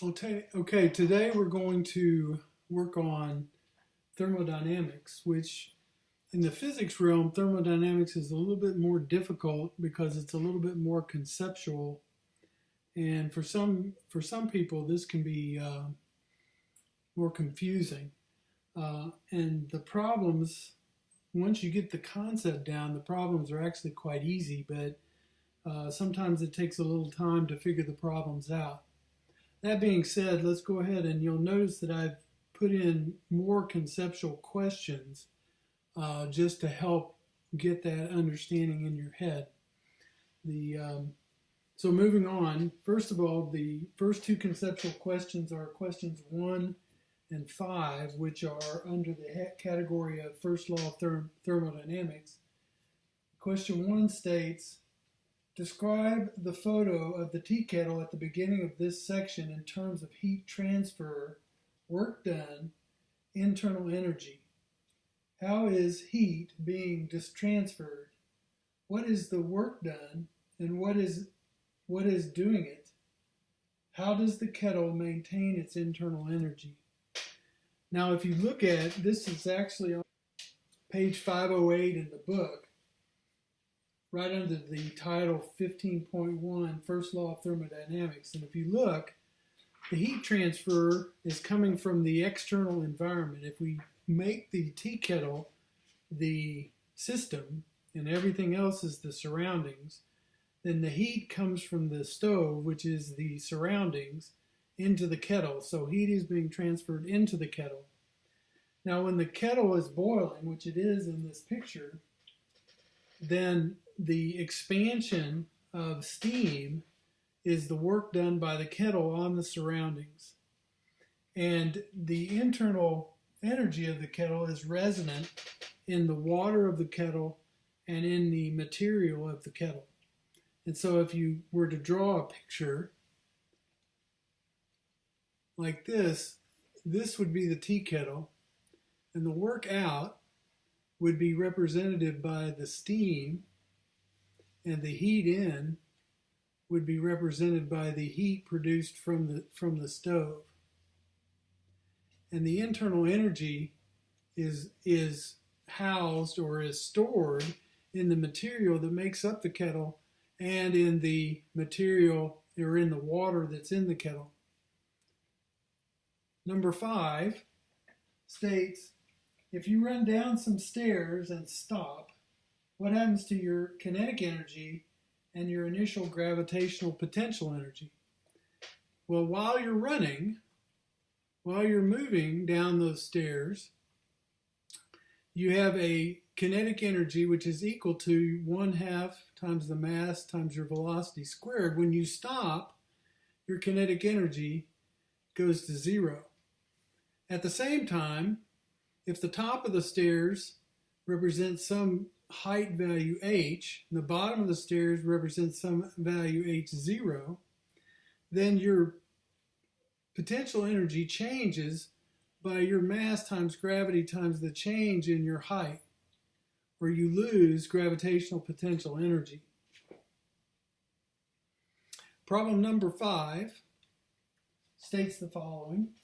Okay, today we're going to work on thermodynamics, which in the physics realm, thermodynamics is a little bit more difficult because it's a little bit more conceptual. And for some people, this can be more confusing. And the problems, once you get the concept down, the problems are actually quite easy, but sometimes it takes a little time to figure the problems out. That being said, let's go ahead and you'll notice that I've put in more conceptual questions just to help get that understanding in your head. The So moving on, first of all, the first two conceptual questions are questions 1 and 5, which are under the category of first law of thermodynamics. Question 1 states, describe the photo of the tea kettle at the beginning of this section in terms of heat transfer, work done, internal energy. How is heat being transferred? What is the work done and what is doing it? How does the kettle maintain its internal energy? Now, if you look at this, is actually on page 508 in the book, right under the title 15.1, First Law of Thermodynamics. And if you look, the heat transfer is coming from the external environment. If we make the tea kettle the system and everything else is the surroundings, then the heat comes from the stove, which is the surroundings, into the kettle. So heat is being transferred into the kettle. Now, when the kettle is boiling, which it is in this picture, then the expansion of steam is the work done by the kettle on the surroundings. And the internal energy of the kettle is resonant in the water of the kettle and in the material of the kettle. And so if you were to draw a picture like this, this would be the tea kettle, and the work out would be represented by the steam, and the heat in would be represented by the heat produced from the stove. And the internal energy is housed or is stored in the material that makes up the kettle and in the material or in the water that's in the kettle. Number 5 states, if you run down some stairs and stop, what happens to your kinetic energy and your initial gravitational potential energy? Well, while you're running, while you're moving down those stairs, you have a kinetic energy which is equal to 1/2 times the mass times your velocity squared. When you stop, your kinetic energy goes to 0. At the same time, if the top of the stairs represents some height value h, and the bottom of the stairs represents some value h0, then your potential energy changes by your mass times gravity times the change in your height, or you lose gravitational potential energy. Problem number 5 states the following.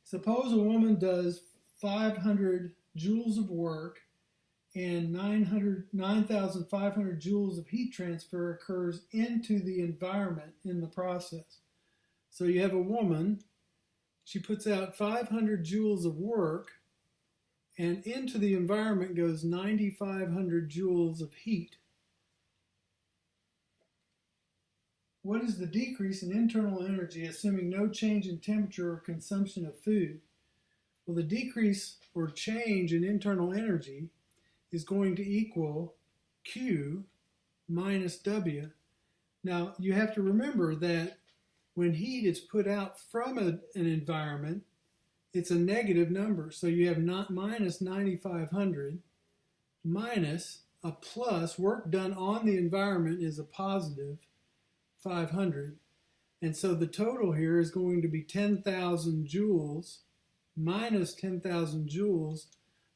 Suppose a woman does 500 joules of work and 9,500 joules of heat transfer occurs into the environment in the process. So you have a woman, she puts out 500 joules of work, and into the environment goes 9,500 joules of heat. What is the decrease in internal energy, assuming no change in temperature or consumption of food? Well, the decrease or change in internal energy is going to equal Q minus W. Now, you have to remember that when heat is put out from an environment, it's a negative number. So you have minus 9,500 minus a plus. Work done on the environment is a positive 500. And so the total here is going to be 10,000 joules minus 10,000 joules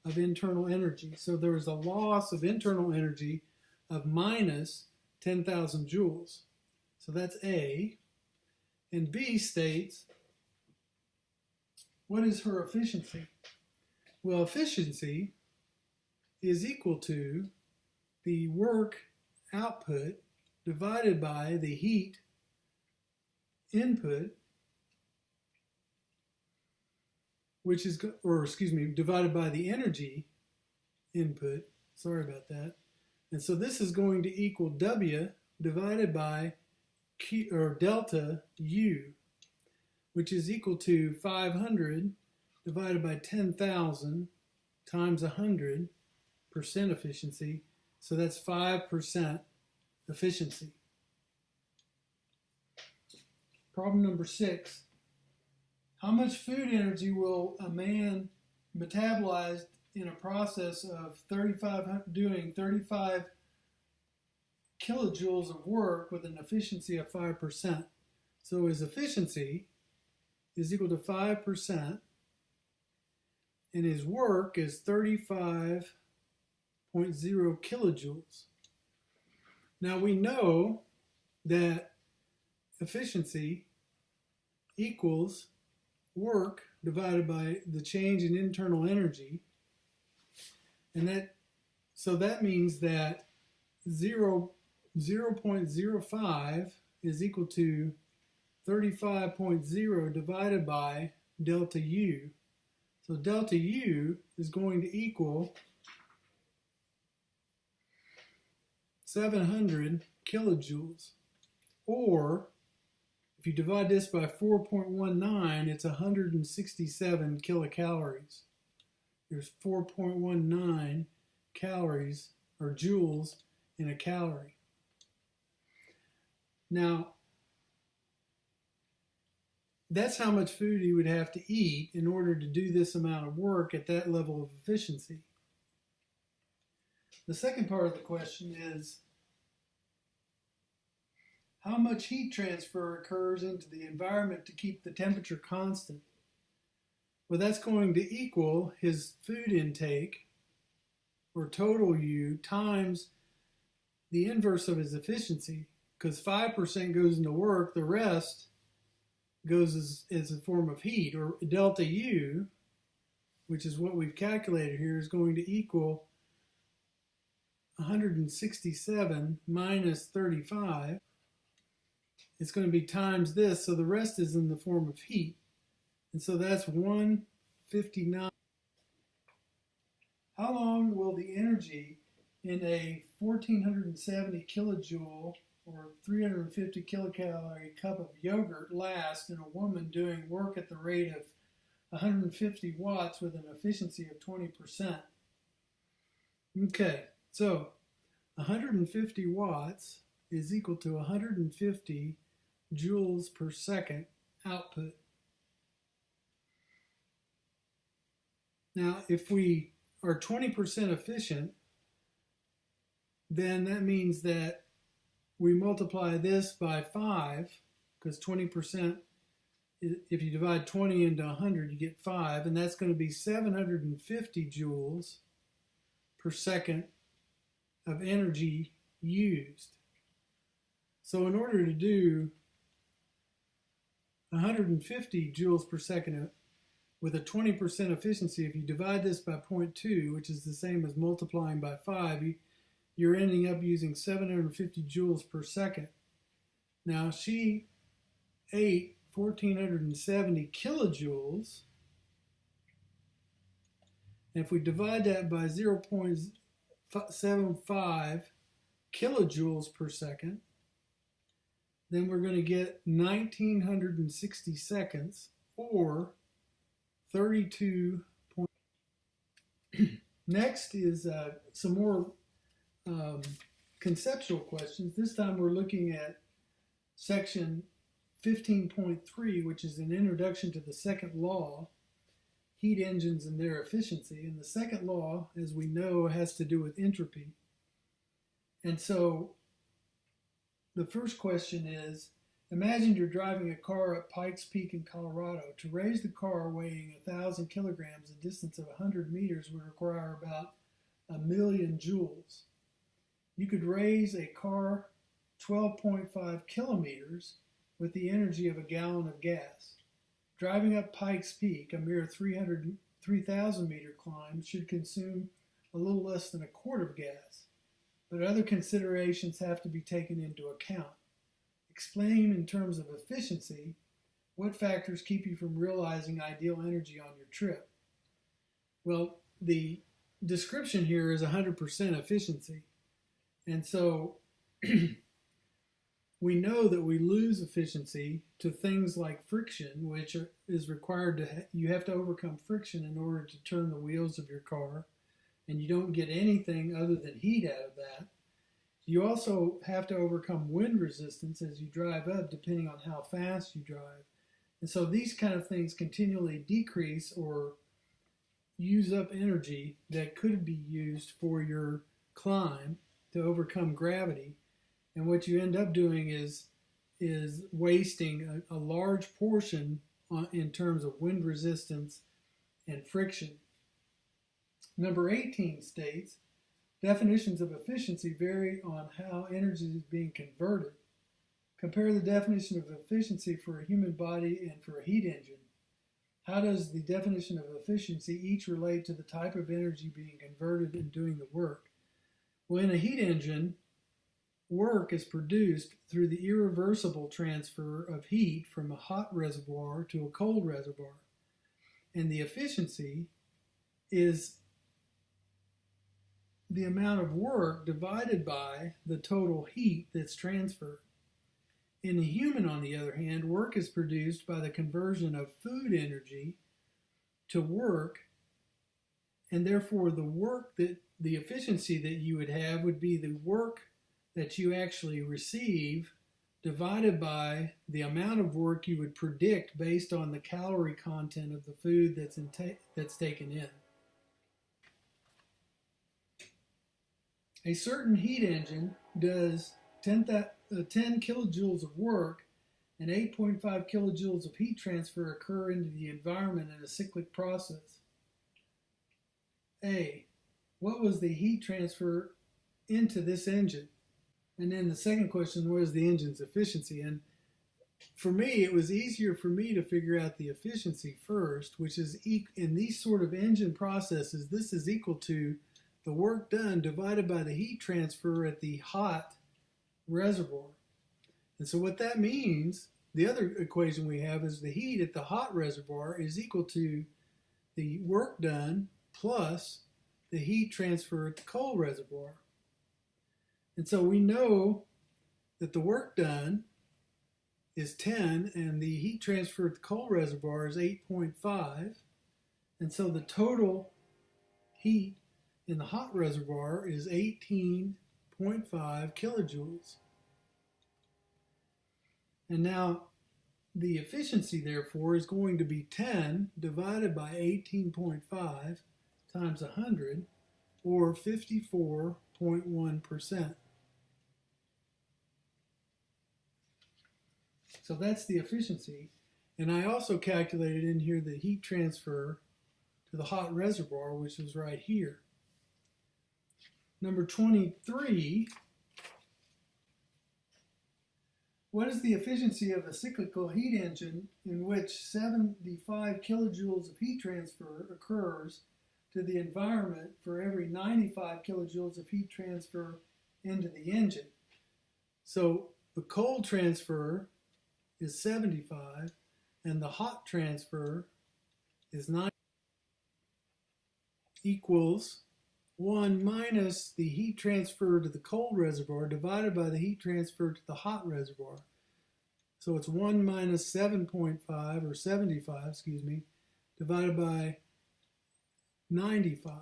of internal energy. So there is a loss of internal energy of minus 10,000 joules. So that's A. And B states, what is her efficiency? Well, efficiency is equal to the work output divided by the heat input, which is, divided by the energy input. Sorry about that. And so this is going to equal W divided by Q, or delta U, which is equal to 500 divided by 10,000 times 100% efficiency. So that's 5% efficiency. Problem number 6. How much food energy will a man metabolize in a process of doing 35 kilojoules of work with an efficiency of 5%? So his efficiency is equal to 5%, and his work is 35.0 kilojoules. Now we know that efficiency equals work divided by the change in internal energy, and that means that 0.05 is equal to 35.0 divided by delta U. So delta U is going to equal 700 kilojoules, or if you divide this by 4.19, it's 167 kilocalories. There's 4.19 calories or joules in a calorie. Now, that's how much food you would have to eat in order to do this amount of work at that level of efficiency. The second part of the question is, how much heat transfer occurs into the environment to keep the temperature constant? Well, that's going to equal his food intake, or total U, times the inverse of his efficiency, because 5% goes into work, the rest goes as a form of heat, or delta U, which is what we've calculated here, is going to equal 167 minus 35. It's going to be times this, so the rest is in the form of heat. And so that's 159. How long will the energy in a 1470 kilojoule or 350 kilocalorie cup of yogurt last in a woman doing work at the rate of 150 watts with an efficiency of 20%? Okay, so 150 watts is equal to 150 joules per second output. Now, if we are 20% efficient, then that means that we multiply this by 5, because 20%, if you divide 20 into 100, you get 5, and that's going to be 750 joules per second of energy used. So in order to do 150 joules per second with a 20% efficiency, if you divide this by 0.2, which is the same as multiplying by 5, you're ending up using 750 joules per second. Now, she ate 1,470 kilojoules, and if we divide that by 0.75 kilojoules per second, then we're going to get 1,960 seconds, or 32. Next is some more conceptual questions. This time we're looking at section 15.3, which is an introduction to the second law, heat engines and their efficiency. And the second law, as we know, has to do with entropy. And so the first question is, imagine you're driving a car up Pikes Peak in Colorado. To raise the car weighing 1,000 kilograms a distance of 100 meters would require about 1,000,000 joules. You could raise a car 12.5 kilometers with the energy of a gallon of gas. Driving up Pikes Peak, a mere 3,000 meter climb, should consume a little less than a quart of gas, but other considerations have to be taken into account. Explain in terms of efficiency what factors keep you from realizing ideal energy on your trip. Well, the description here is 100% efficiency. And so we know that we lose efficiency to things like friction, which is required to, you have to overcome friction in order to turn the wheels of your car, and you don't get anything other than heat out of that. You also have to overcome wind resistance as you drive up, depending on how fast you drive. And so these kind of things continually decrease or use up energy that could be used for your climb to overcome gravity. And what you end up doing is wasting a large portion in terms of wind resistance and friction. Number 18 states, definitions of efficiency vary on how energy is being converted. Compare the definition of efficiency for a human body and for a heat engine. How does the definition of efficiency each relate to the type of energy being converted in doing the work? Well, in a heat engine, work is produced through the irreversible transfer of heat from a hot reservoir to a cold reservoir. And the efficiency is the amount of work divided by the total heat that's transferred. In a human, on the other hand, work is produced by the conversion of food energy to work, and therefore the efficiency that you would have would be the work that you actually receive divided by the amount of work you would predict based on the calorie content of the food that's taken in. A certain heat engine does 10 kilojoules of work, and 8.5 kilojoules of heat transfer occur into the environment in a cyclic process. A. What was the heat transfer into this engine? And then the second question, what is the engine's efficiency? And for me, it was easier for me to figure out the efficiency first, which is in these sort of engine processes, this is equal to the work done divided by the heat transfer at the hot reservoir. And so what that means, the other equation we have is the heat at the hot reservoir is equal to the work done plus the heat transfer at the cold reservoir. And so we know that the work done is 10 and the heat transfer at the cold reservoir is 8.5. And so the total heat in the hot reservoir is 18.5 kilojoules. And now the efficiency, therefore, is going to be 10 divided by 18.5 times 100, or 54.1%. So that's the efficiency. And I also calculated in here the heat transfer to the hot reservoir, which is right here. Number 23, what is the efficiency of a cyclical heat engine in which 75 kilojoules of heat transfer occurs to the environment for every 95 kilojoules of heat transfer into the engine? So the cold transfer is 75 and the hot transfer is 9, equals 1 minus the heat transfer to the cold reservoir divided by the heat transfer to the hot reservoir. So it's 1 minus 7.5 or 75, excuse me, divided by 95.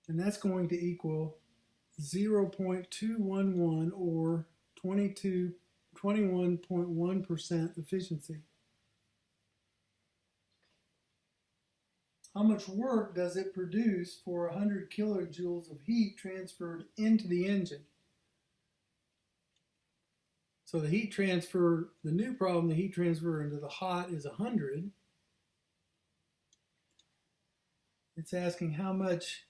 And that's going to equal 0.211 or 21.1% efficiency. How much work does it produce for 100 kilojoules of heat transferred into the engine? So the heat transfer, the new problem, the heat transfer into the hot is 100. It's asking how much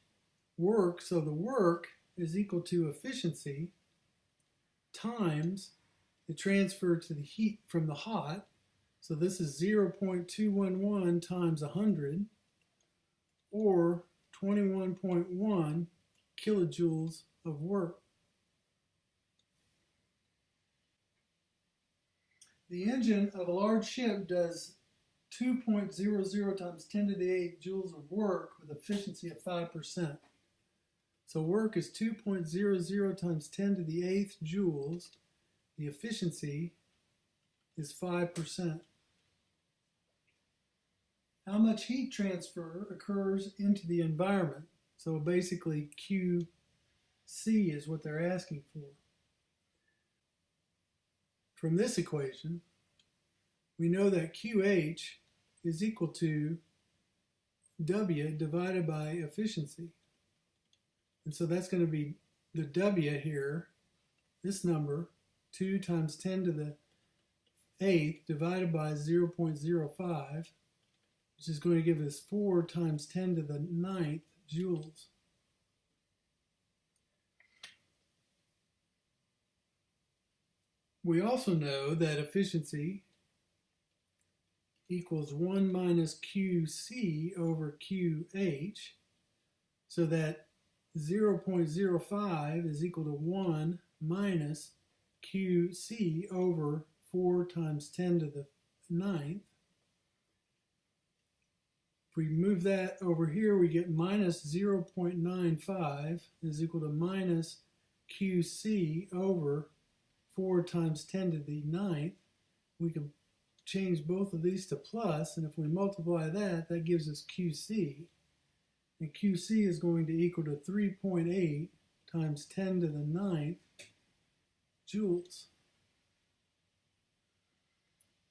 work, so the work is equal to efficiency times the transfer to the heat from the hot. So this is 0.211 times 100, or 21.1 kilojoules of work. The engine of a large ship does 2.00 times 10 to the 8 joules of work with efficiency of 5%. So work is 2.00 times 10 to the 8th joules. The efficiency is 5%. How much heat transfer occurs into the environment? So basically QC is what they're asking for. From this equation, we know that QH is equal to W divided by efficiency. And so that's going to be the W here, this number, 2 times 10 to the 8th divided by 0.05, which is going to give us 4 times 10 to the 9th joules. We also know that efficiency equals 1 minus QC over QH, so that 0.05 is equal to 1 minus QC over 4 times 10 to the 9th. If we move that over here, we get minus 0.95 is equal to minus QC over 4 times 10 to the 9th. We can change both of these to plus, and if we multiply that, that gives us QC. And QC is going to equal to 3.8 times 10 to the 9th joules.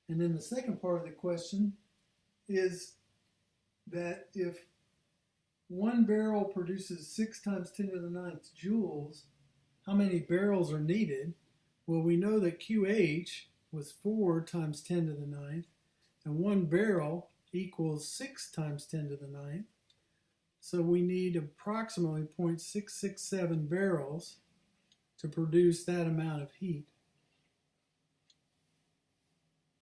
And then the second part of the question is that if 1 barrel produces 6 times 10 to the 9th joules, how many barrels are needed? Well, we know that QH was 4 times 10 to the 9th, and 1 barrel equals 6 times 10 to the 9th. So we need approximately 0.667 barrels to produce that amount of heat.